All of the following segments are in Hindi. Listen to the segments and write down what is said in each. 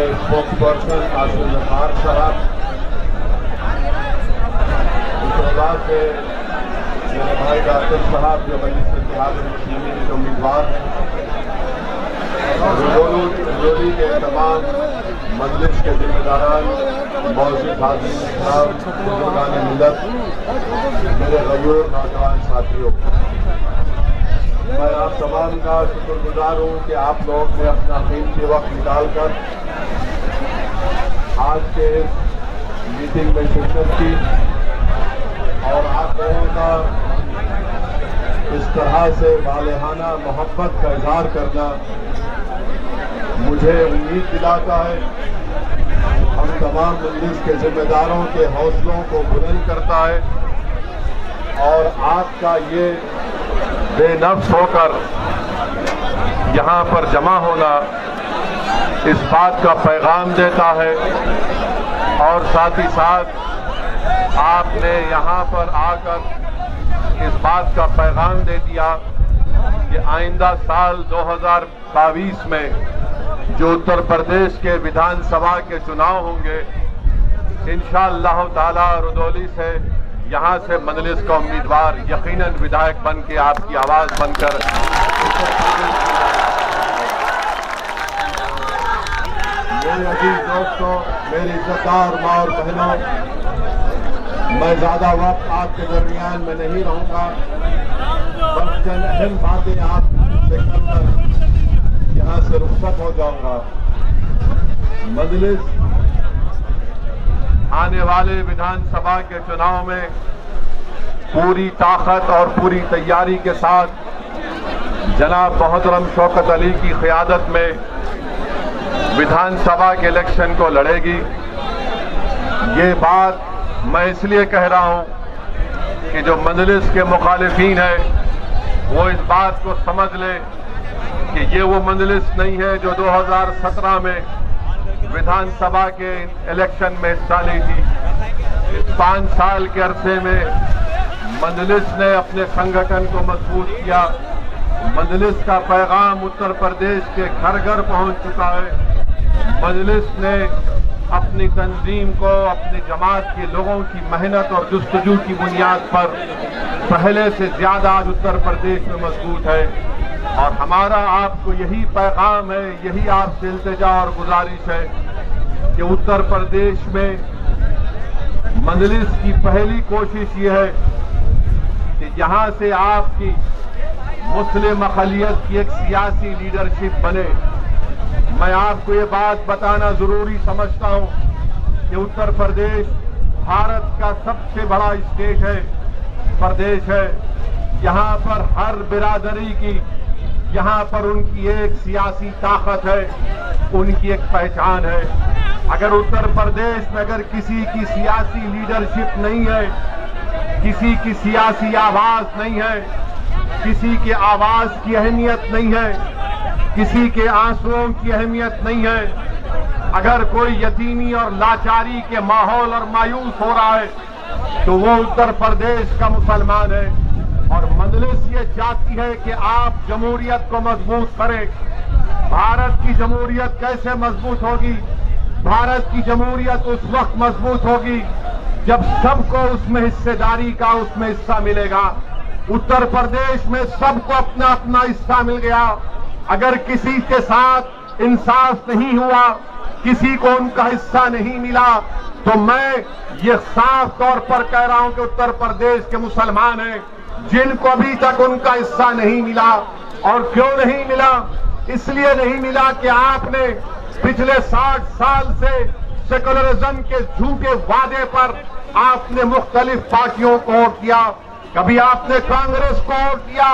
स्पोक्स पर्सन आसिम नखार साहब, से मेरे भाई डॉक्टर साहब जो मजलिस इत्तेहाद मुस्लिमीन के उम्मीदवार हैं, रजौली के तमाम मजलिस के जिम्मेदारान, मौजूद हाज़िरीन इकराम, बुजुर्गान मिल्लत, मेरे गयूर नौजवान साथियों, मैं आप तमाम का शुक्रगुजार हूँ कि आप लोग ने अपना कीमती वक्त निकालकर आज के इस मीटिंग में शिरकत की और आप लोगों का इस तरह से वालेहाना मोहब्बत का इजहार करना मुझे उम्मीद दिलाता है, हम तमाम मजलिस के जिम्मेदारों के हौसलों को बुलंद करता है और आपका ये बेनफ्स होकर यहाँ पर जमा होना इस बात का पैगाम देता है और साथ ही साथ आपने यहाँ पर आकर इस बात का पैगाम दे दिया कि आइंदा साल 2022 में जो उत्तर प्रदेश के विधानसभा के चुनाव होंगे, इंशाअल्लाह ताला रुदौली से यहाँ से मजलिस का उम्मीदवार यकीनन विधायक बन के आपकी आवाज बनकर मेरे अजीज दोस्तों, मेरी इज्जतदार माँ और बहनों, मैं ज्यादा वक्त आपके दरमियान में नहीं रहूंगा, बस चंद अहम बातें आपसे करकर यहाँ से रुखसत हो जाऊंगा। मजलिस आने वाले विधानसभा के चुनाव में पूरी ताकत और पूरी तैयारी के साथ जनाब मोहतरम शौकत अली की क़ियादत में विधानसभा के इलेक्शन को लड़ेगी। ये बात मैं इसलिए कह रहा हूं कि जो मजलिस के मुखालिफीन है वो इस बात को समझ ले कि ये वो मजलिस नहीं है जो 2017 में विधानसभा के इलेक्शन में हिस्सा ली थी। इस 5 साल के अरसे में मजलिस ने अपने संगठन को मजबूत किया। मजलिस का पैगाम उत्तर प्रदेश के घर घर पहुंच चुका है। मजलिस ने अपनी तंजीम को अपनी जमात के लोगों की मेहनत और जुस्तजू की बुनियाद पर पहले से ज्यादा आज उत्तर प्रदेश में मजबूत है और हमारा आपको यही पैगाम है, यही आपसे इल्तिजा और गुजारिश है कि उत्तर प्रदेश में मजलिस की पहली कोशिश ये है कि यहां से आपकी मुस्लिम अक़लियत की एक सियासी लीडरशिप बने। मैं आपको ये बात बताना जरूरी समझता हूं कि उत्तर प्रदेश भारत का सबसे बड़ा स्टेट है, प्रदेश है। यहाँ पर हर बिरादरी की यहाँ पर उनकी एक सियासी ताकत है, उनकी एक पहचान है। अगर उत्तर प्रदेश में अगर किसी की सियासी लीडरशिप नहीं है, किसी की सियासी आवाज नहीं है, किसी के आवाज की अहमियत नहीं है, किसी के आंसुओं की अहमियत नहीं है, अगर कोई यतीमी और लाचारी के माहौल और मायूस हो रहा है तो वो उत्तर प्रदेश का मुसलमान है। और मजलिस ये चाहती है कि आप जमहूरियत को मजबूत करें। भारत की जमहूरियत कैसे मजबूत होगी? भारत की जमहूरियत उस वक्त मजबूत होगी जब सबको उसमें हिस्सेदारी का उसमें हिस्सा मिलेगा। उत्तर प्रदेश में सबको अपना अपना हिस्सा मिल गया। अगर किसी के साथ इंसाफ नहीं हुआ, किसी को उनका हिस्सा नहीं मिला, तो मैं ये साफ तौर पर कह रहा हूं कि उत्तर प्रदेश के मुसलमान हैं जिनको अभी तक उनका हिस्सा नहीं मिला। और क्यों नहीं मिला? इसलिए नहीं मिला कि आपने पिछले 60 साल से सेकुलरिज्म के झूठे वादे पर आपने मुख्तलिफ पार्टियों को वोट किया। कभी आपने कांग्रेस को वोट दिया,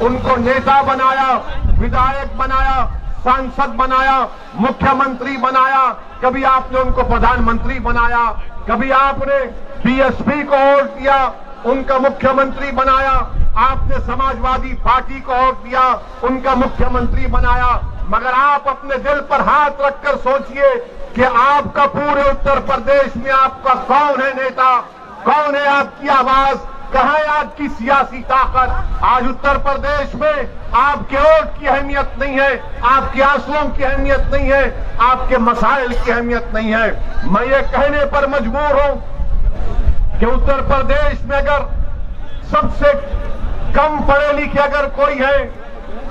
उनको नेता बनाया, विधायक बनाया, सांसद बनाया, मुख्यमंत्री बनाया, कभी आपने उनको प्रधानमंत्री बनाया, कभी आपने बीएसपी को वोट दिया, उनका मुख्यमंत्री बनाया, आपने समाजवादी पार्टी को वोट दिया, उनका मुख्यमंत्री बनाया। मगर आप अपने दिल पर हाथ रखकर सोचिए कि आपका पूरे उत्तर प्रदेश में आपका कौन है नेता, कौन है आपकी आवाज, कहां है आपकी सियासी ताकत? आज उत्तर प्रदेश में आपके वोट की अहमियत नहीं है, आपके आंसुओं की अहमियत नहीं है, आपके मसाइल की अहमियत नहीं है। मैं ये कहने पर मजबूर हूं कि उत्तर प्रदेश में अगर सबसे कम पढ़े लिखे अगर कोई है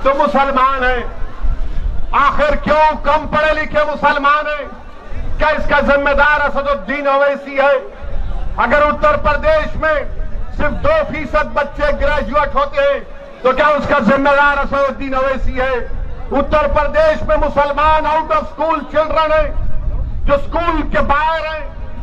तो मुसलमान है। आखिर क्यों कम पढ़े लिखे मुसलमान है? क्या इसका जिम्मेदार असदुद्दीन ओवैसी है? अगर उत्तर प्रदेश में सिर्फ 2% बच्चे ग्रेजुएट होते हैं तो क्या उसका जिम्मेदार असदुद्दीन ओवैसी है? उत्तर प्रदेश में मुसलमान आउट ऑफ स्कूल चिल्ड्रन है, जो स्कूल के बाहर है,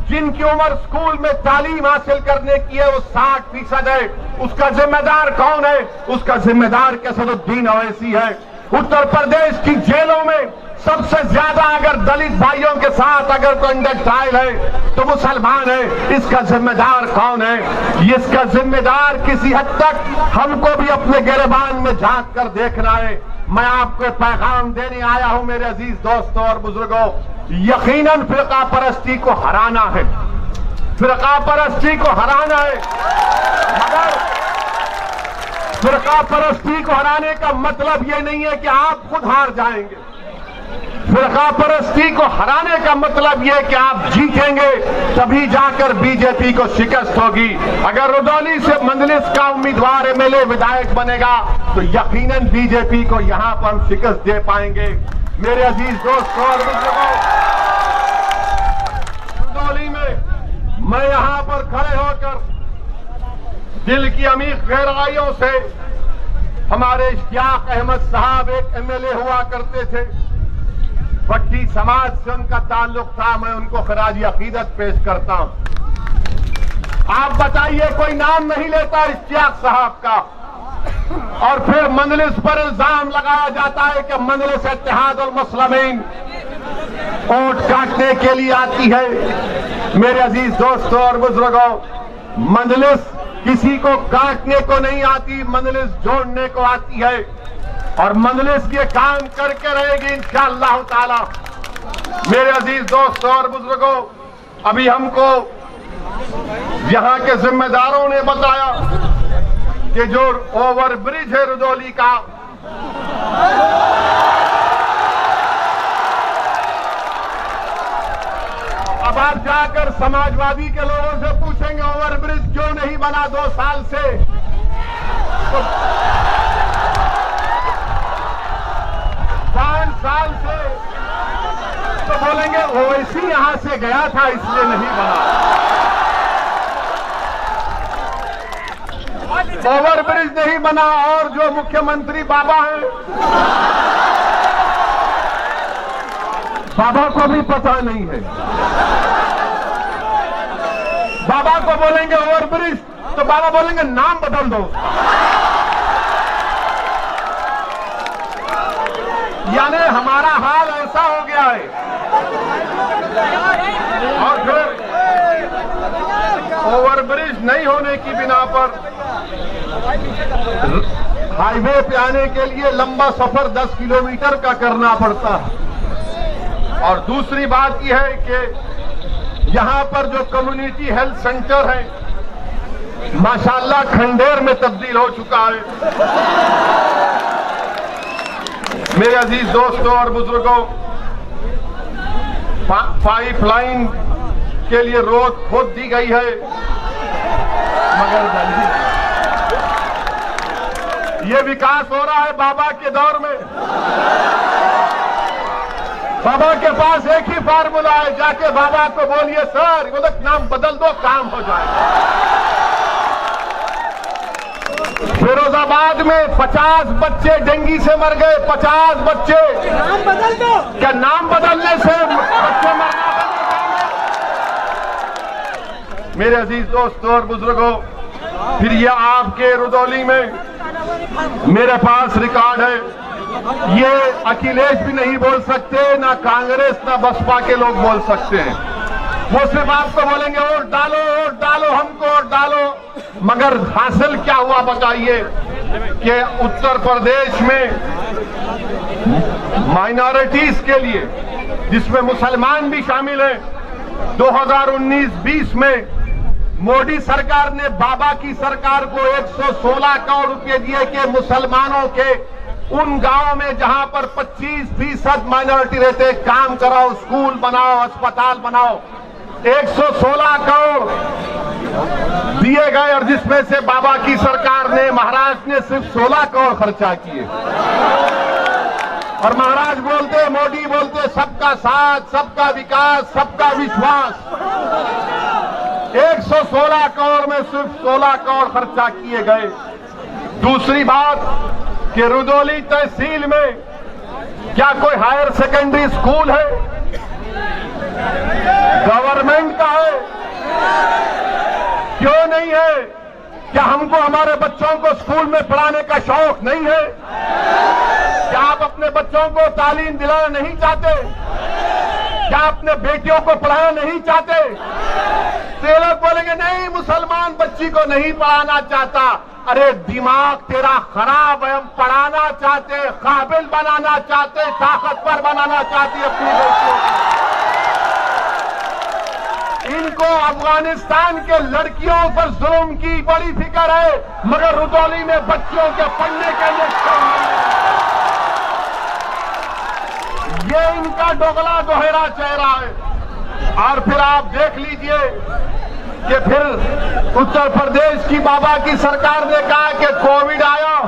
जिनकी उम्र स्कूल में तालीम हासिल करने की है, वो 60% है। उसका जिम्मेदार कौन है? उसका जिम्मेदार असदुद्दीन ओवैसी है। उत्तर प्रदेश की जेलों में सबसे ज्यादा अगर दलित भाइयों के साथ अगर कंडक्टाइल है तो मुसलमान है। इसका जिम्मेदार कौन है? इसका जिम्मेदार किसी हद तक हमको भी अपने गिरबान में झांक कर देखना है। मैं आपको पैगाम देने आया हूं मेरे अजीज दोस्तों और बुजुर्गों, यकीनन फिरका परस्ती को हराना है, फिरका परस्ती को हराना है। मगर फिरका परस्ती को हराने का मतलब यह नहीं है कि आप खुद हार जाएंगे। फिरका परस्ती को हराने का मतलब यह कि आप जीतेंगे, तभी जाकर बीजेपी को शिकस्त होगी। अगर रुदौली से मंजलिस का उम्मीदवार एमएलए विधायक बनेगा तो यकीनन बीजेपी को यहां पर हम शिकस्त दे पाएंगे। मेरे अजीज दोस्तों और बुजुर्गों, रुदौली में मैं यहां पर खड़े होकर दिल की अमीर गहराइयों से, हमारे इश्तियाक अहमद साहब एक एमएलए हुआ करते थे, भट्टी समाज से उनका ताल्लुक था, मैं उनको खराजी अकीदत पेश करता हूं। आप बताइए, कोई नाम नहीं लेता इश्तियाक साहब का, और फिर मंजलिस पर इल्जाम लगाया जाता है कि मंजलिस इत्तेहादुल मुस्लिमीन वोट काटने के लिए आती है। मेरे अजीज दोस्तों और बुजुर्गों, मंजलिस किसी को काटने को नहीं आती, मंजलिस जोड़ने को आती है, और मंजलिस ये काम करके रहेगी इंशाअल्लाह ताला। मेरे अजीज दोस्तों और बुजुर्गों, अभी हमको यहां के जिम्मेदारों ने बताया कि जो ओवर ब्रिज है रुदौली का, अब आप जाकर समाजवादी के लोगों से पूछेंगे ओवर ब्रिज क्यों नहीं बना 2 साल से, तो 5 साल से, तो बोलेंगे ओवैसी यहां से गया था इसलिए नहीं बना। ओवर ब्रिज नहीं बना, और जो मुख्यमंत्री बाबा हैं, बाबा को भी पता नहीं है। बाबा को बोलेंगे ओवर ब्रिज तो बाबा बोलेंगे नाम बदल दो। यानी हमारा हाल ऐसा हो गया है। और फिर ओवर ब्रिज नहीं होने की बिना पर हाईवे पे आने के लिए लंबा सफर 10 किलोमीटर का करना पड़ता है। और दूसरी बात यह है कि यहां पर जो कम्युनिटी हेल्थ सेंटर है, माशाअल्लाह खंडेर में तब्दील हो चुका है। मेरे अजीज दोस्तों और बुजुर्गों, पाइपलाइन के लिए रोड खोद दी गई है, मगर ये विकास हो रहा है बाबा के दौर में। बाबा के पास एक ही फार्मूला है, जाके बाबा को बोलिए सर वो नाम बदल दो, काम हो जाएगा। फिरोजाबाद में 50 बच्चे डेंगू से मर गए, 50 बच्चे। नाम बदल दो। क्या नाम बदलने से बच्चे मरना? मेरे अजीज दोस्तों और बुजुर्गों, फिर ये आपके रुदौली में मेरे पास रिकॉर्ड है, ये अखिलेश भी नहीं बोल सकते, ना कांग्रेस ना बसपा के लोग बोल सकते हैं। वो सिर्फ आपको बोलेंगे वोट डालो, वोट डालो, हमको वोट डालो, मगर हासिल क्या हुआ बताइए कि उत्तर प्रदेश में माइनॉरिटीज के लिए, जिसमें मुसलमान भी शामिल हैं, 2019-20 में मोदी सरकार ने बाबा की सरकार को 116 करोड़ रुपए दिए कि मुसलमानों के उन गांवों में जहां पर 25% माइनॉरिटी रहते काम कराओ, स्कूल बनाओ, अस्पताल बनाओ। 116 करोड़ दिए गए और जिसमें से बाबा की सरकार ने, महाराष्ट्र ने सिर्फ 16 करोड़ खर्चा किए। और महाराज बोलते, मोदी बोलते सबका साथ, सबका विकास, सबका विश्वास। 116 करोड़ में सिर्फ 16 करोड़ खर्चा किए गए। दूसरी बात कि रुदौली तहसील में क्या कोई हायर सेकेंडरी स्कूल है? गवर्नमेंट का है, क्यों नहीं है? क्या हमको हमारे बच्चों को स्कूल में पढ़ाने का शौक नहीं है? क्या आप अपने बच्चों को तालीम दिलाना नहीं चाहते? क्या अपने बेटियों को पढ़ाना नहीं चाहते? तो ये लोग बोलेंगे नहीं, मुसलमान बच्ची को नहीं पढ़ाना चाहता। अरे दिमाग तेरा खराब है, हम पढ़ाना चाहते, काबिल बनाना चाहते, ताकतवर बनाना चाहते अपनी बेटियों को। इनको अफगानिस्तान के लड़कियों पर जुल्म की बड़ी फिक्र है, मगर रुदौली में बच्चियों के पढ़ने के लिए ये इनका दोगला दोहरा चेहरा है। और फिर आप देख लीजिए कि फिर उत्तर प्रदेश की बाबा की सरकार ने कहा कि कोविड आया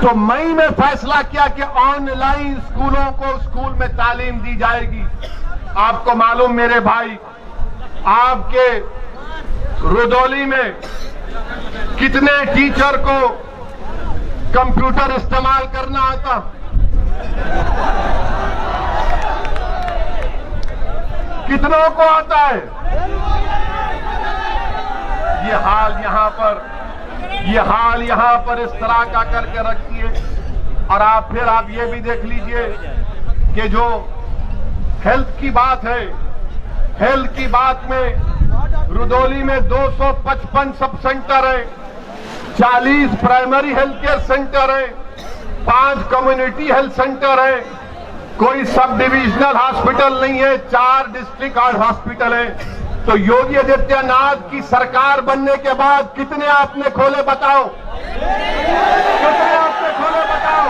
तो मई में फैसला किया कि ऑनलाइन स्कूलों को स्कूल में तालीम दी जाएगी। आपको मालूम मेरे भाई, आपके रुदौली में कितने टीचर को कंप्यूटर इस्तेमाल करना आता? कितनों को आता है? ये हाल यहां पर इस तरह का करके रखिए। और आप ये भी देख लीजिए कि जो हेल्थ की बात है, हेल्थ की बात में रुदौली में 255 सब सेंटर है, 40 प्राइमरी हेल्थ केयर सेंटर है, 5 कम्युनिटी हेल्थ सेंटर है, कोई सब डिविजनल हॉस्पिटल नहीं है, 4 डिस्ट्रिक्ट हॉस्पिटल है। तो योगी आदित्यनाथ की सरकार बनने के बाद कितने आपने खोले बताओ? कितने आपने खोले बताओ?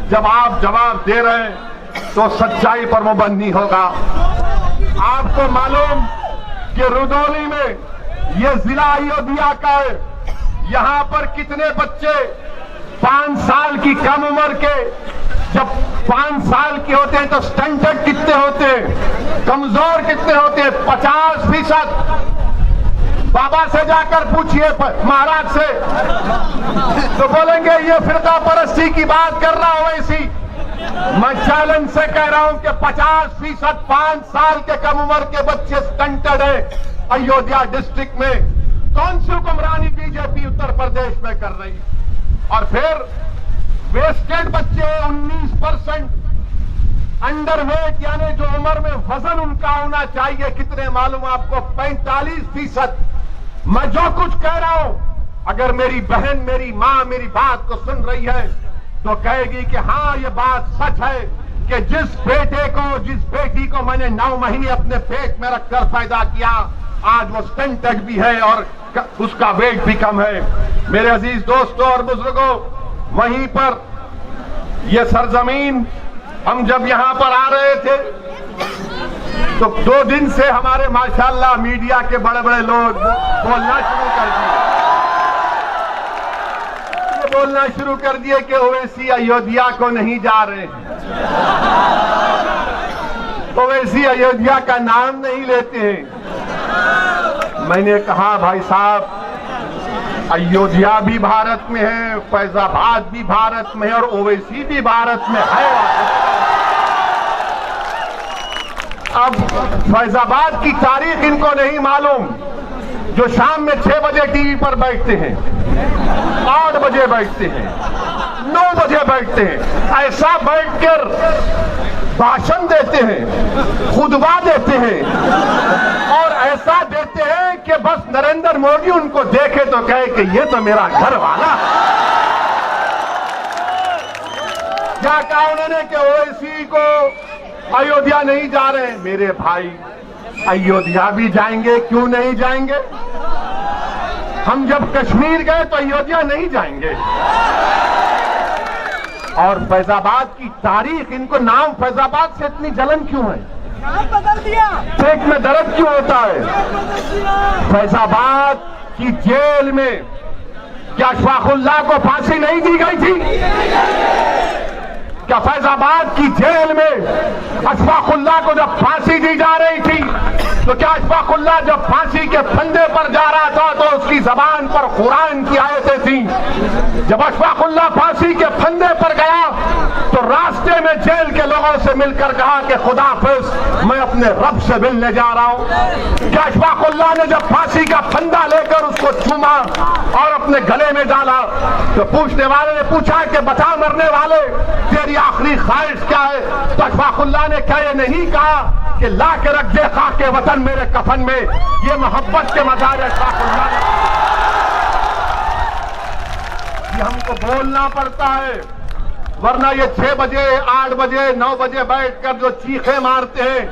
जब आप जवाब दे रहे हैं तो सच्चाई पर पाबंदी होगा। आपको मालूम कि रुदौली में यह जिला अयोध्या का है, यहां पर कितने बच्चे 5 साल की कम उम्र के, जब 5 साल के होते हैं तो स्टंटेड कितने होते हैं, कमजोर कितने होते हैं? 50%। बाबा से जाकर पूछिए, महाराज से, तो बोलेंगे ये फिरका परस्ती की बात कर रहा हो ऐसी। मैं चैलेंज से कह रहा हूं कि 50% 5 साल के कम उम्र के बच्चे स्टंटेड है अयोध्या डिस्ट्रिक्ट में। कौन सी हुक्मरानी बीजेपी उत्तर प्रदेश में कर रही? और फिर वेस्टेड बच्चे 19%, अंडरवेट यानी जो उम्र में वजन उनका होना चाहिए कितने मालूम आपको? 45%। मैं जो कुछ कह रहा हूं, अगर मेरी बहन, मेरी मां मेरी बात को सुन रही है तो कहेगी कि हाँ ये बात सच है कि जिस बेटी को मैंने 9 महीने अपने पेट में रखकर पैदा किया, आज वो स्टंटेड भी है और उसका वेट भी कम है। मेरे अजीज दोस्तों और बुजुर्गों, वहीं पर यह सरजमीन, हम जब यहां पर आ रहे थे तो 2 दिन से हमारे माशाल्लाह मीडिया के बड़े बड़े लोग बोलना शुरू कर दिए कि ओवैसी अयोध्या को नहीं जा रहे हैं, ओवैसी अयोध्या का नाम नहीं लेते हैं। मैंने कहा भाई साहब, अयोध्या भी भारत में है, फैजाबाद भी भारत में है और ओवैसी भी भारत में है। अब फैजाबाद की तारीख इनको नहीं मालूम, जो शाम में 6 बजे टीवी पर बैठते हैं, 8 बजे बैठते हैं, 9 बजे बैठते हैं, ऐसा बैठकर भाषण देते हैं, खुतबा देते हैं और ऐसा देते हैं कि बस नरेंद्र मोदी उनको देखे तो कहे कि ये तो मेरा घर वाला। क्या कहा उन्होंने कि ओवैसी को अयोध्या नहीं जा रहे? मेरे भाई, अयोध्या भी जाएंगे, क्यों नहीं जाएंगे? हम जब कश्मीर गए तो अयोध्या नहीं जाएंगे। और फैजाबाद की तारीख, इनको नाम फैजाबाद से इतनी जलन क्यों है? नाम बदल दिया, पेट में दर्द क्यों होता है? फैजाबाद की जेल में क्या अशफाकुल्लाह को फांसी नहीं दी गई थी? क्या फैजाबाद की जेल में अशफाकुल्लाह को जब फांसी दी जा रही थी तो क्या अशफाकुल्लाह जब फांसी के फंदे पर जा रहा था तो उसकी जबान पर कुरान की आयतें थी? जब अशफाकुल्लाह फांसी के फंदे पर गया तो रास्ते में जेल के लोगों से मिलकर कहा कि खुदाफिज, मैं अपने रब से मिलने जा रहा हूं। क्या अशफाकुल्लाह ने जब फांसी का फंदा लेकर उसको चूमा और अपने गले में डाला तो पूछने वाले ने पूछा कि बता मरने वाले, तेरी आखिरी ख्वाहिश क्या है? तो अशफाकुल्लाह ने क्या ये नहीं कहा कि ला के रख दे खाके वतन मेरे कफन में? ये मोहब्बत के मज़ार है अशफाकुल्लाह। ये हमको बोलना पड़ता है, वरना ये 6 बजे 8 बजे 9 बजे बैठकर जो चीखे मारते हैं,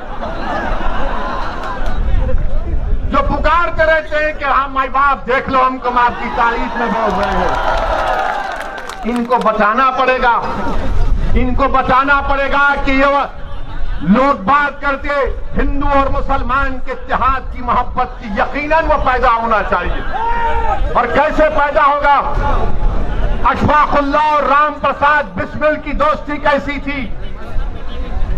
जो पुकारते रहते हैं कि हाँ माई बाप देख लो हमको आपकी तारीफ में बोल रहे हैं, इनको बचाना पड़ेगा। इनको बताना पड़ेगा कि ये लोग बात करते हिंदू और मुसलमान के इत्तेहाद की मोहब्बत की, यकीनन वो पैदा होना चाहिए। और कैसे पैदा होगा? अशफाकुल्लाह और राम प्रसाद बिस्मिल की दोस्ती कैसी थी?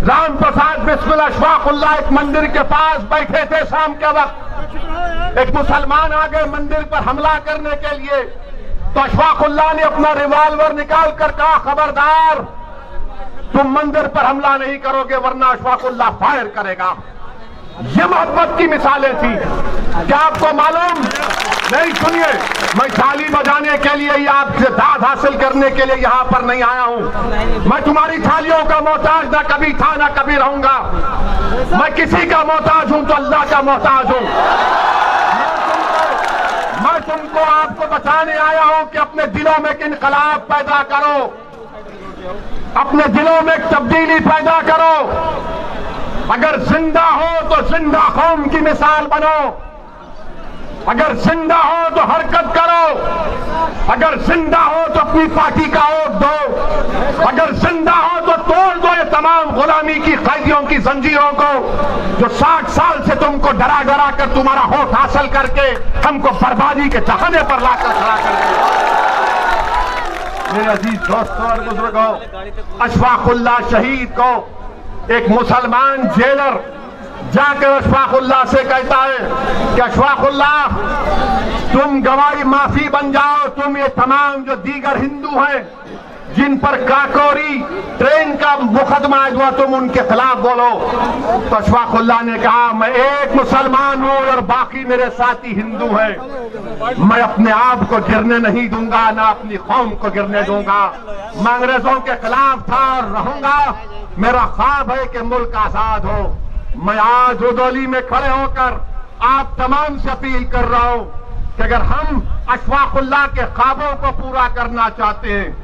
राम प्रसाद बिस्मिल अशफाकुल्लाह एक मंदिर के पास बैठे थे शाम के वक्त, एक मुसलमान आ गए मंदिर पर हमला करने के लिए, तो अशफाकुल्लाह ने अपना रिवॉल्वर निकाल कर कहा, खबरदार तुम मंदिर पर हमला नहीं करोगे वरना अशफाकुल्लाह फायर करेगा। ये मोहब्बत की मिसालें थी। क्या आपको मालूम नहीं? सुनिए, मैं थाली बजाने के लिए या आपसे दाद हासिल करने के लिए यहाँ पर नहीं आया हूँ। मैं तुम्हारी थालियों का मोहताज ना कभी था ना कभी रहूंगा। मैं किसी का मोहताज हूँ तो अल्लाह का मोहताज हूँ। मैं तुमको आपको बताने आया हूँ कि अपने दिलों में एक इनकलाब पैदा करो, अपने दिलों में एक तब्दीली पैदा करो। अगर जिंदा हो तो जिंदा कौम की मिसाल बनो, अगर जिंदा हो तो हरकत करो, अगर जिंदा हो तो अपनी पार्टी का वोट दो, अगर जिंदा हो तो तोड़ दो ये तमाम गुलामी की कैदियों की जंजीरों को जो 60 साल से तुमको डरा डरा कर तुम्हारा वोट हासिल करके हमको बर्बादी के तहने पर लाकर खड़ा कर दिया। मेरे अजीज दोस्तों और बुजुर्गों, अशफाकुल्लाह शहीद को एक मुसलमान जेलर जाकर अशफाकुल्लाह से कहता है कि अशफाकुल्लाह तुम गवाही माफी बन जाओ, तुम ये तमाम जो दीगर हिंदू हैं जिन पर काकोरी ट्रेन का मुकदमा हुआ तुम उनके खिलाफ बोलो। तो अशफाकुल्लाह ने कहा, मैं एक मुसलमान हूं और बाकी मेरे साथी हिंदू हैं, मैं अपने आप को गिरने नहीं दूंगा, ना अपनी कौम को गिरने दूंगा। मैं अंग्रेजों के खिलाफ था और रहूंगा। मेरा ख्वाब है कि मुल्क आजाद हो। मैं आज रुदौली में खड़े होकर आप तमाम से अपील कर रहा हूं कि अगर हम अशफाकुल्लाह के ख्वाबों को पूरा करना चाहते हैं,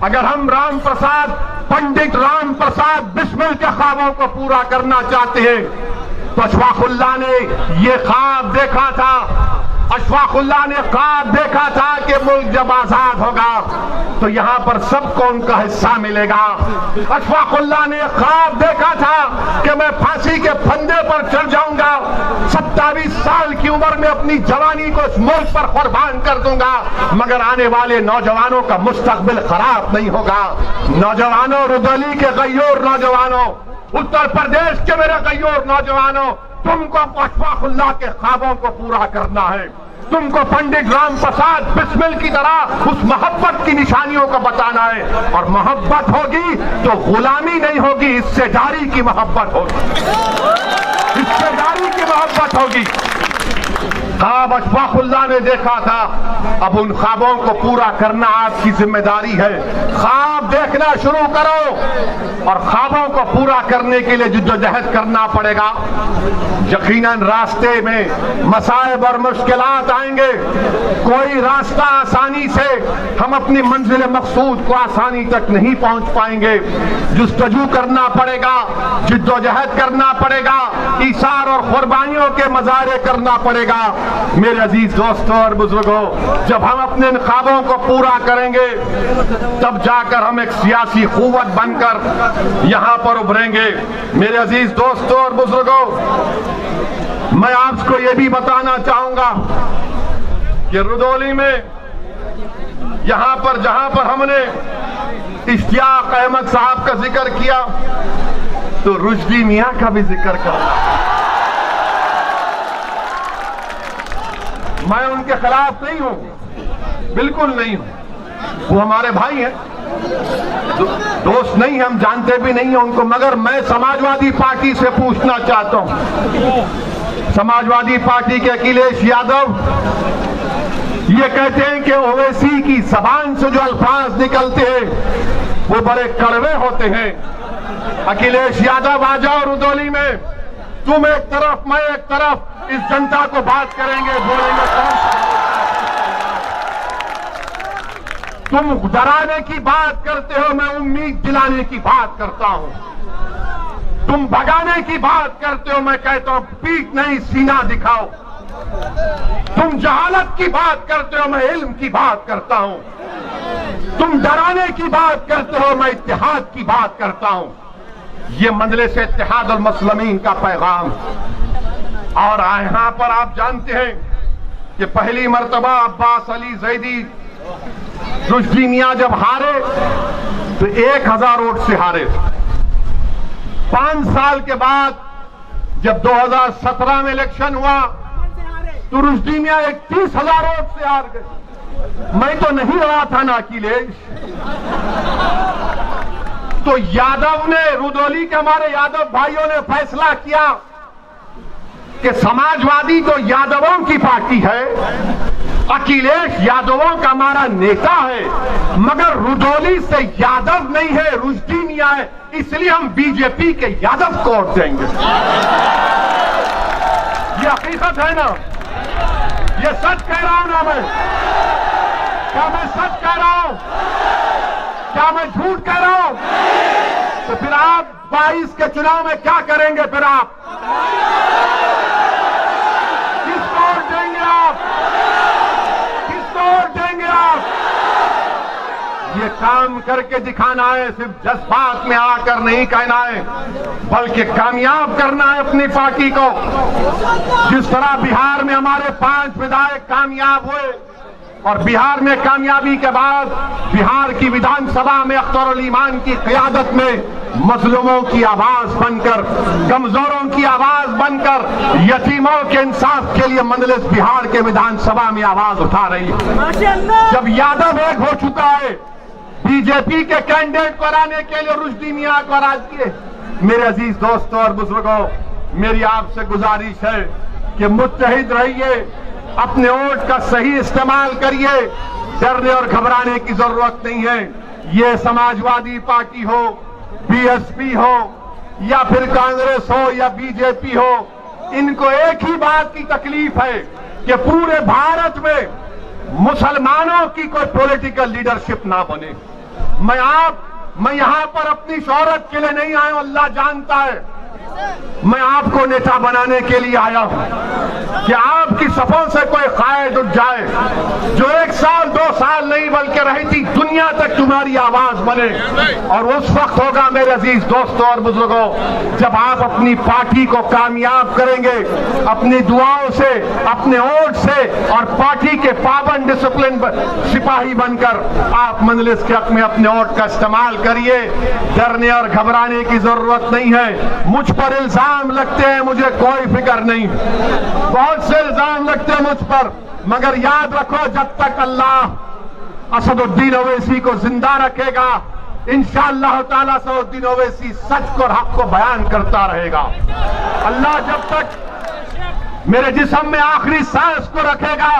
अगर हम राम प्रसाद पंडित राम प्रसाद बिस्मिल के ख्वाबों को पूरा करना चाहते हैं, तो अशफाकुल्लाह ने ये ख्वाब देखा था। अशफाकुल्लाह ने ख्वाब देखा था कि मुल्क जब आजाद होगा तो यहाँ पर सबको उनका हिस्सा मिलेगा। अशफाकुल्लाह ने ख्वाब देखा था कि मैं फांसी के फंदे पर चढ़ जाऊंगा, 27 साल की उम्र में अपनी जवानी को इस मुल्क पर कुर्बान कर दूंगा, मगर आने वाले नौजवानों का मुस्तकबिल खराब नहीं होगा। नौजवानों, रुदौली के गय्योर नौजवानों, उत्तर प्रदेश के मेरे गय्योर नौजवानों, तुमको अशफाकुल्लाह के ख्वाबों को पूरा करना है। तुमको पंडित राम प्रसाद बिस्मिल की तरह उस मोहब्बत की निशानियों को बताना है, और मोहब्बत होगी तो गुलामी नहीं होगी, हिस्सेदारी की मोहब्बत होगी, हिस्सेदारी की मोहब्बत होगी। ख्वाब अशफाकुल्लाह ने देखा था, अब उन ख्वाबों को पूरा करना आपकी जिम्मेदारी है। ख्वाब देखना शुरू करो और ख्वाबों को पूरा करने के लिए जिद्दोजहद करना पड़ेगा। यकीनन रास्ते में मसाइब और मुश्किलात आएंगे, कोई रास्ता आसानी से हम अपनी मंजिल मकसूद को आसानी तक नहीं पहुंच पाएंगे। जुस्तजू करना पड़ेगा, जिद्दोजहद करना पड़ेगा, ईसार और कुर्बानियों के मज़ारे करना पड़ेगा। मेरे अजीज दोस्तों और बुजुर्गों, जब हम अपने इन ख्वाबों को पूरा करेंगे तब जाकर हम एक सियासी कुव्वत बनकर यहां पर उभरेंगे। मेरे अजीज दोस्तों और बुजुर्गों, मैं आपको यह भी बताना चाहूंगा कि रुदौली में यहां पर जहां पर हमने इश्तियाक अहमद साहब का जिक्र किया तो रुश्दी मियां का भी जिक्र करना। मैं उनके खिलाफ नहीं हूं, बिल्कुल नहीं हूं, वो हमारे भाई हैं, दोस्त नहीं, हम जानते भी नहीं हैं उनको, मगर मैं समाजवादी पार्टी से पूछना चाहता हूं। समाजवादी पार्टी के अखिलेश यादव ये कहते हैं कि ओवैसी की जबान से जो अल्फाज निकलते हैं वो बड़े कड़वे होते हैं। अखिलेश यादव आ जाओ रुदौली में, तुम एक तरफ मैं एक तरफ, इस जनता को बात करेंगे, बोलेंगे तुम डराने की बात करते हो, मैं उम्मीद दिलाने की बात करता हूं। तुम भगाने की बात करते हो, मैं कहता हूं पीठ नहीं सीना दिखाओ। तुम जहालत की बात करते हो, मैं इल्म की बात करता हूं। तुम डराने की बात करते हो, मैं इत्तेहाद की बात करता हूं। ये मजलिस इत्तेहाद और मुस्लिमीन का पैगाम। और यहां पर आप जानते हैं कि पहली मर्तबा अब्बास अली जैदी रुश्दी मियां जब हारे तो 1000 वोट से हारे। 5 साल के बाद जब 2017 में इलेक्शन हुआ तो रुश्दी मियां 31,000 वोट से हार गए। मैं तो नहीं रहा था ना अखिलेश। तो यादव ने, रुदौली के हमारे यादव भाइयों ने फैसला किया कि समाजवादी तो यादवों की पार्टी है, अखिलेश यादवों का हमारा नेता है, मगर रुदौली से यादव नहीं है, रुश्दी मियां है, इसलिए हम बीजेपी के यादव को वोट देंगे। ये हकीकत है ना, ये सच कह रहा हूं ना मैं? क्या मैं सच कह रहा हूं? क्या मैं झूठ कह रहा हूं? तो फिर आप 22 के चुनाव में क्या करेंगे? फिर आप किसको वोट देंगे? आप किसको वोट देंगे? आप ये काम करके दिखाना है, सिर्फ जज्बात में आकर नहीं कहना है, बल्कि कामयाब करना है अपनी पार्टी को। जिस तरह बिहार में हमारे 5 विधायक कामयाब हुए और बिहार में कामयाबी के बाद बिहार की विधानसभा में अख्तर ईमान की क़यादत में मजलूमों की आवाज बनकर, कमजोरों की आवाज बनकर, यतीमों के इंसाफ के लिए मजलिस बिहार के विधानसभा में आवाज उठा रही है। जब यादव एक हो चुका है, बीजेपी के कैंडिडेट को हराने के लिए रुश्दी मियां को हरा दिए। मेरे अजीज दोस्तों और बुजुर्गों, मेरी आपसे गुजारिश है कि मुत्तहिद रहिए, अपने वोट का सही इस्तेमाल करिए, डरने और घबराने की जरूरत नहीं है। ये समाजवादी पार्टी हो, बीएसपी हो या फिर कांग्रेस हो या बीजेपी हो, इनको एक ही बात की तकलीफ है कि पूरे भारत में मुसलमानों की कोई पॉलिटिकल लीडरशिप ना बने। मैं यहां पर अपनी शोहरत के लिए नहीं आया हूं, अल्लाह जानता है। मैं आपको नेता बनाने के लिए आया हूं कि आपकी सफों से कोई कायद उठ जाए जो 1 साल 2 साल नहीं बल्कि रहती दुनिया तक तुम्हारी आवाज बने। और उस वक्त होगा मेरे अजीज दोस्तों और बुजुर्गों, जब आप अपनी पार्टी को कामयाब करेंगे, अपनी दुआओं से, अपने वोट से और पार्टी के पाबंद डिसिप्लिन सिपाही बनकर आप मजलिस के हक में अपने वोट का इस्तेमाल करिए। डरने और घबराने की जरूरत नहीं है। मुझ पर इल्जाम लगते हैं, मुझे कोई फिक्र नहीं, बहुत से इल्जाम लगते हैं मुझ पर, मगर याद रखो जब तक अल्लाह असदुद्दीन ओवैसी को जिंदा रखेगा, इंशाअल्लाह ताला असदुद्दीन ओवैसी सच को और हक को बयान करता रहेगा। अल्लाह जब तक मेरे जिस्म में आखिरी सांस को रखेगा,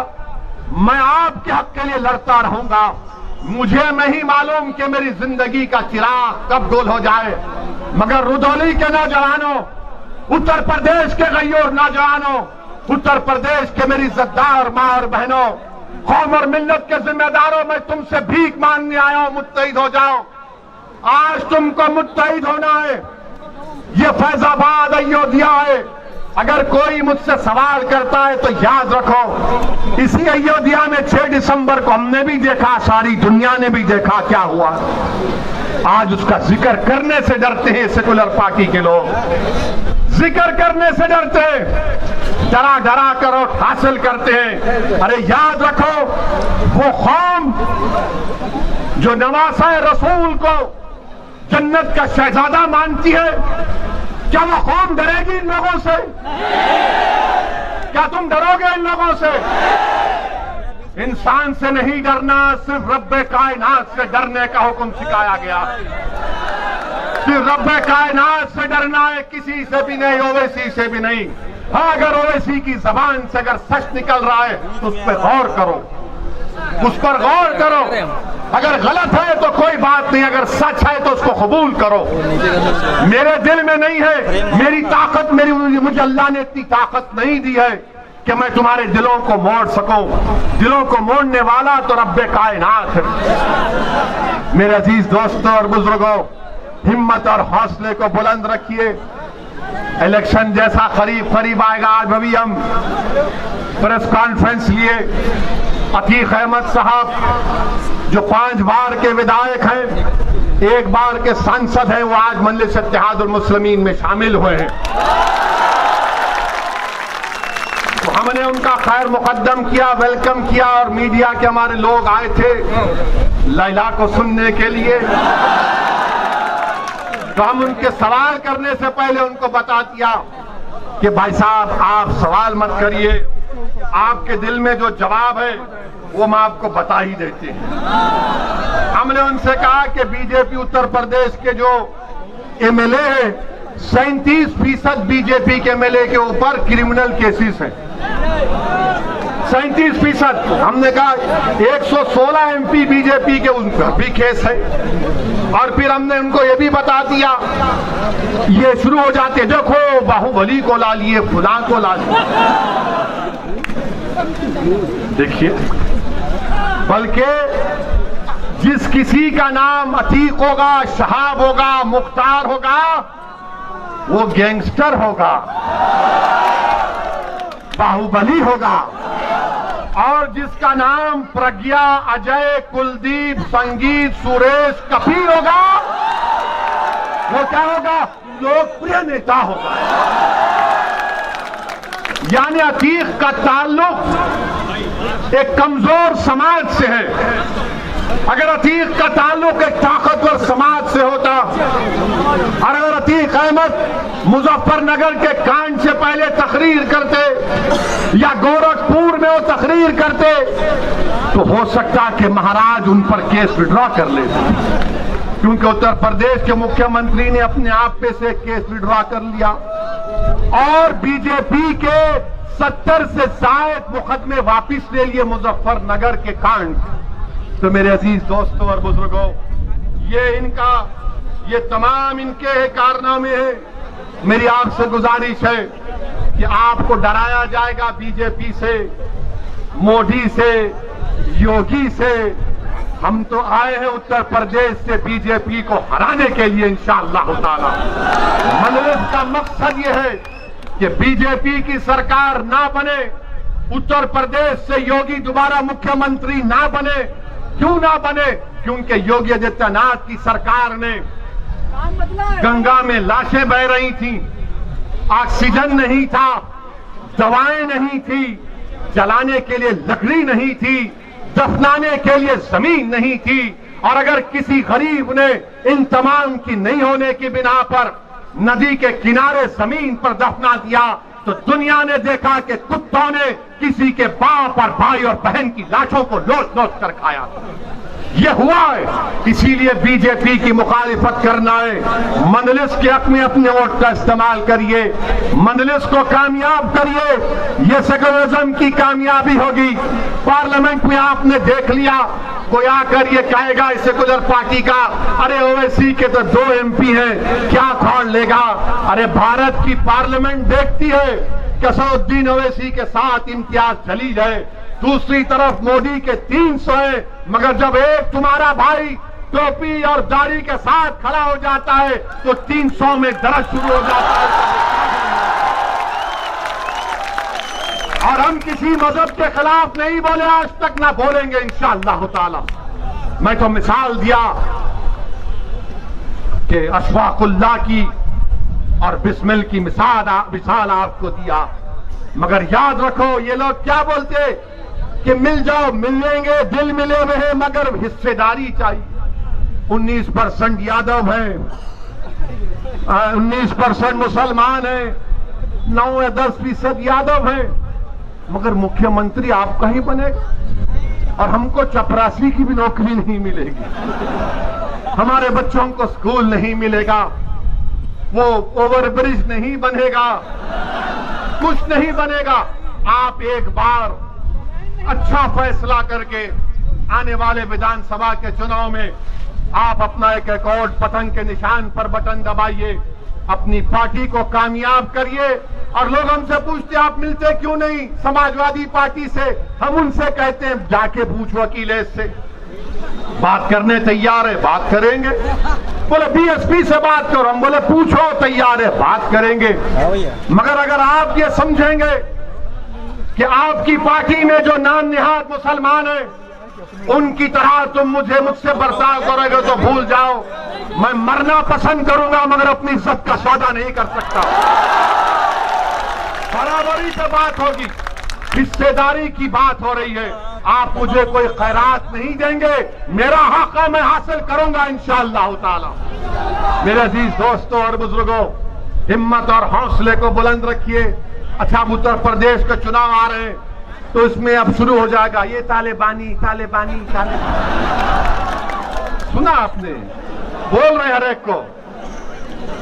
मैं आपके हक के लिए लड़ता रहूंगा। मुझे नहीं मालूम कि मेरी जिंदगी का चिराग कब गोल हो जाए, मगर रुदौली के नौजवानों, उत्तर प्रदेश के गैयोर नौजवानों, उत्तर प्रदेश के मेरी इज्जतदार मां और बहनों, कौम और मिल्लत के जिम्मेदारों, मैं तुमसे भीख मांगने आया हूं, मुत्तहिद हो जाओ। आज तुमको मुत्तहिद होना है। ये फैजाबाद अयोध्या है। अगर कोई मुझसे सवाल करता है तो याद रखो, इसी अयोध्या में 6 दिसंबर को हमने भी देखा, सारी दुनिया ने भी देखा क्या हुआ। आज उसका जिक्र करने से डरते हैं सेकुलर पार्टी के लोग, जिक्र करने से डरते हैं, डरा डरा कर वोट हासिल करते हैं। अरे याद रखो, वो कौम जो नवासा रसूल को जन्नत का शहजादा मानती है, क्या वो कौम डरेगी इन लोगों से? क्या तुम डरोगे इन लोगों से? इंसान से नहीं डरना, सिर्फ रब्बे कायनात से डरने का हुक्म सिखाया गया। सिर्फ रब्बे कायनात से डरना है, किसी से भी नहीं, ओवैसी से भी नहीं। हाँ, अगर ओवैसी की जबान से अगर सच निकल रहा है तो उस पर गौर करो, उस पर गौर करो। अगर गलत है तो कोई बात नहीं, अगर सच है तो उसको कबूल करो। मेरे दिल में नहीं है, मेरी ताकत, मुझे अल्लाह ने इतनी ताकत नहीं दी है कि मैं तुम्हारे दिलों को मोड़ सकूं। दिलों को मोड़ने वाला तो रब्बे कायनात है। मेरे अजीज दोस्तों और बुजुर्गों, हिम्मत और हौसले को बुलंद रखिए। इलेक्शन जैसा करीब करीब आएगा। आज अभी हम प्रेस कॉन्फ्रेंस लिए, अतीक अहमद साहब जो 5 बार के विधायक हैं, 1 बार के सांसद हैं, वो आज मजलिस इत्तेहादुल मुस्लिमीन में शामिल हुए हैं। तो हमने उनका खैर मुकद्दम किया, वेलकम किया, और मीडिया के हमारे लोग आए थे लैला को सुनने के लिए। तो हम उनके सवाल करने से पहले उनको बता दिया कि भाई साहब, आप सवाल मत करिए, आपके दिल में जो जवाब है वो हम आपको बता ही देते हैं। हमने उनसे कहा कि बीजेपी उत्तर प्रदेश के जो एमएलए है, 37% बीजेपी के एमएलए के ऊपर क्रिमिनल केसेस हैं। 37%। हमने कहा 116 एमपी बीजेपी के, उन पर भी केस है। और फिर हमने उनको ये भी बता दिया, ये शुरू हो जाते, देखो बाहुबली को ला लिए, खुदा को ला लिए। देखिए, बल्कि जिस किसी का नाम अतीक होगा, शहाब होगा, मुख्तार होगा, वो गैंगस्टर होगा, बाहुबली होगा। और जिसका नाम प्रज्ञा, अजय, कुलदीप, संगीत, सुरेश, कपिल होगा, वो क्या होगा? लोकप्रिय नेता होगा। यानी अतीक का ताल्लुक एक कमजोर समाज से है। अगर अतीक का ताल्लुक एक ताकतवर समाज से होता, और अगर अतीक अहमद मुजफ्फरनगर के कांड से पहले तकरीर करते या गोरखपुर में वो तकरीर करते, तो हो सकता कि महाराज उन पर केस विड्रॉ कर लेते, क्योंकि उत्तर प्रदेश के मुख्यमंत्री ने अपने आप पे से केस विड्रॉ कर लिया। और बीजेपी के 70 से ज्यादा मुकदमे वापिस ले लिए मुजफ्फरनगर के कांड। तो मेरे अजीज दोस्तों और बुजुर्गों, ये तमाम इनके कारनामे हैं। मेरी आपसे गुजारिश है कि आपको डराया जाएगा बीजेपी से, मोदी से, योगी से। हम तो आए हैं उत्तर प्रदेश से बीजेपी को हराने के लिए इंशाअल्लाह ताला। मजलिस का मकसद ये है कि बीजेपी की सरकार ना बने, उत्तर प्रदेश से योगी दोबारा मुख्यमंत्री ना बने। क्यों ना बने? क्योंकि योगी आदित्यनाथ की सरकार ने गंगा में लाशें बह रही थी, ऑक्सीजन नहीं था, दवाएं नहीं थी, जलाने के लिए लकड़ी नहीं थी, दफनाने के लिए जमीन नहीं थी। और अगर किसी गरीब ने इन तमाम की नहीं होने की बिना पर नदी के किनारे जमीन पर दफना दिया, तो दुनिया ने देखा कि कुत्तों ने किसी के बाप और भाई और बहन की लाशों को लोच लोच कर खाया। ये हुआ है। इसीलिए बीजेपी की मुखालिफत करना है। मंदलिस के हक में अपने वोट का इस्तेमाल करिए, मंदलिस को कामयाब करिए, ये सेकुलरिज्म की कामयाबी होगी। पार्लियामेंट में आपने देख लिया, कोई आकर ये कहेगा इस सेकुलर पार्टी का, अरे ओवैसी के तो 2 MP हैं, क्या खोल लेगा। अरे भारत की पार्लियामेंट देखती है कि असदुद्दीन ओवैसी के साथ इम्तियाज चली जाए, दूसरी तरफ मोदी के 300 है, मगर जब एक तुम्हारा भाई टोपी और दाढ़ी के साथ खड़ा हो जाता है तो 300 में दर्द शुरू हो जाता है। और हम किसी मजहब के खिलाफ नहीं बोले आज तक, ना बोलेंगे इंशाअल्लाह ताला। मैं तो मिसाल दिया कि अशफाकुल्लाह की और बिस्मिल की मिसाल आपको दिया, मगर याद रखो ये लोग क्या बोलते कि मिल जाओ, मिलेंगे, दिल मिले हुए हैं, मगर हिस्सेदारी चाहिए। 19% यादव है, 19% मुसलमान है, 9 या 10% यादव है, मगर मुख्यमंत्री आपका ही बनेगा और हमको चपरासी की भी नौकरी नहीं मिलेगी, हमारे बच्चों को स्कूल नहीं मिलेगा, वो ओवरब्रिज नहीं बनेगा, कुछ नहीं बनेगा। आप एक बार अच्छा फैसला करके आने वाले विधानसभा के चुनाव में आप अपना एक अकॉर्ड पतंग के निशान पर बटन दबाइए, अपनी पार्टी को कामयाब करिए। और लोग हमसे पूछते आप मिलते क्यों नहीं समाजवादी पार्टी से, हम उनसे कहते हैं जाके पूछ वकील से, बात करने तैयार है, बात करेंगे। बोले बीएसपी से बात करो, हम बोले पूछो, तैयार है, बात करेंगे। मगर अगर आप ये समझेंगे कि आपकी पार्टी में जो नाम निहाद मुसलमान है उनकी तरह तुम मुझसे बर्ताव करोगे तो भूल जाओ, मैं मरना पसंद करूंगा मगर अपनी इज्जत का सौदा नहीं कर सकता। बराबरी से बात होगी, हिस्सेदारी की बात हो रही है। आप मुझे कोई खैरात नहीं देंगे, मेरा हक मैं हासिल करूंगा इंशाअल्लाह ताला। मेरे अजीज दोस्तों और बुजुर्गों, हिम्मत और हौसले को बुलंद रखिए। अच्छा, उत्तर प्रदेश के चुनाव आ रहे हैं तो इसमें अब शुरू हो जाएगा ये तालिबानी तालिबानी तालिबानी, सुना आपने, बोल रहे हर एक को।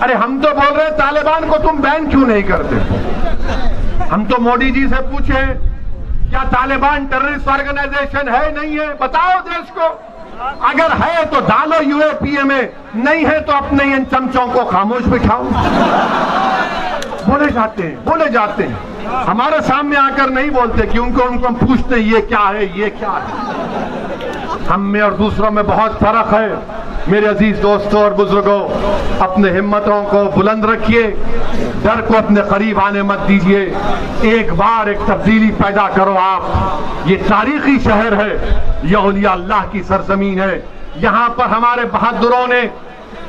अरे हम तो बोल रहे तालिबान को तुम बैन क्यों नहीं करते। हम तो मोदी जी से पूछे क्या तालिबान टेररिस्ट ऑर्गेनाइजेशन है नहीं है, बताओ देश को। अगर है तो डालो यूएपीए में, नहीं है तो अपने इन चमचों को खामोश बिठाओ। बोले जाते हैं, हमारे सामने आकर नहीं बोलते क्योंकि उनको हम पूछते हैं ये क्या है, ये क्या है। हम में और दूसरों में बहुत फर्क है। मेरे अजीज दोस्तों और बुजुर्गों, अपने हिम्मतों को बुलंद रखिए, डर को अपने करीब आने मत दीजिए। एक बार एक तब्दीली पैदा करो आप। ये तारीखी शहर है, ये औलिया अल्लाह की सरजमीन है। यहाँ पर हमारे बहादुरों ने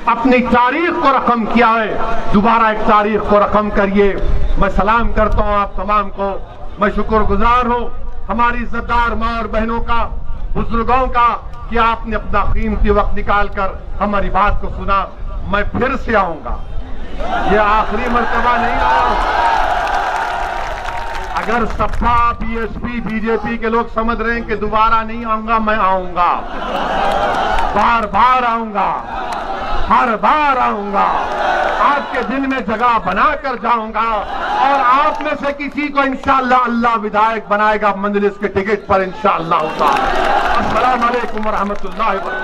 अपनी तारीख को रकम किया है, दोबारा एक तारीख को रकम करिए। मैं सलाम करता हूँ आप तमाम को, मैं शुक्रगुजार हूँ हमारी इज्जतदार माँ और बहनों का, बुजुर्गों का, कि आपने अपना कीमती वक्त निकालकर हमारी बात को सुना। मैं फिर से आऊंगा, ये आखिरी मर्तबा नहीं आया। अगर सपा बीएसपी बीजेपी के लोग समझ रहे हैं कि दोबारा नहीं आऊंगा, मैं आऊंगा, बार बार आऊंगा, हर बार आऊंगा, आपके दिल में जगह बनाकर जाऊंगा और आप में से किसी को इंशाअल्लाह अल्लाह विधायक बनाएगा मंजलिस के टिकट पर इंशाअल्लाह। अस्सलाम वालेकुम व रहमतुल्लाहि व बरकातहू।